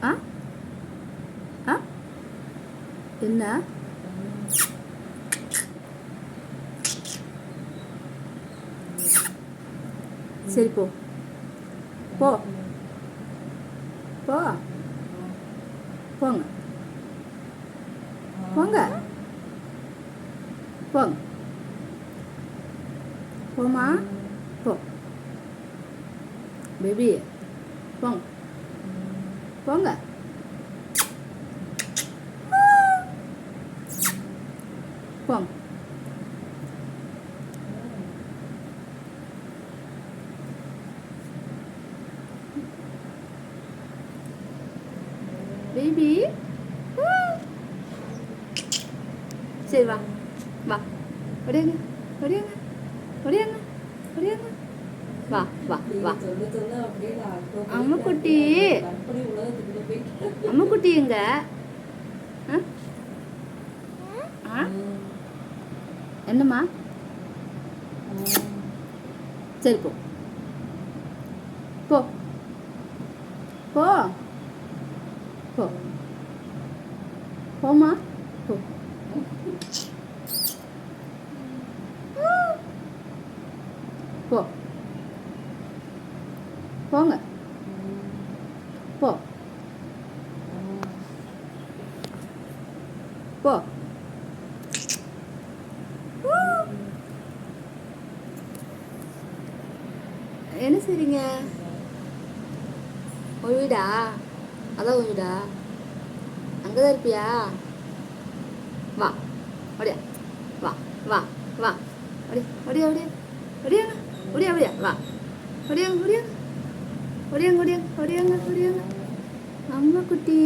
ஆ ஆ என்ன சரி போ போ போ போங்க போங்க போங்க போமா போ பேபி போங்க போங்க போங்க பேபி சரி வா வா ஒடியாங்க ஒடியாங்க ஒடியாங்க ஒடியாங்க வா வா வா அம்மா குட்டி அம்மா குட்டி எங்க என்னம்மா சரி போ போ போ போ போமா போ போ போங்க போ போ என்ன செய்றீங்க ஒரு வீடா அதான் ஒரு வீடா அங்கதான் இருப்பியா வா ஒடியா வா வா வா ஒடியா ஒடியா ஒடியா ஒடியாங்க ஒடியா ஒடியா வா ஒடியாங்க ஒடியாங்க ஒடியாங்க ஒடியாங்க ஒடியாங்க ஒடியாங்க அம்மா குட்டி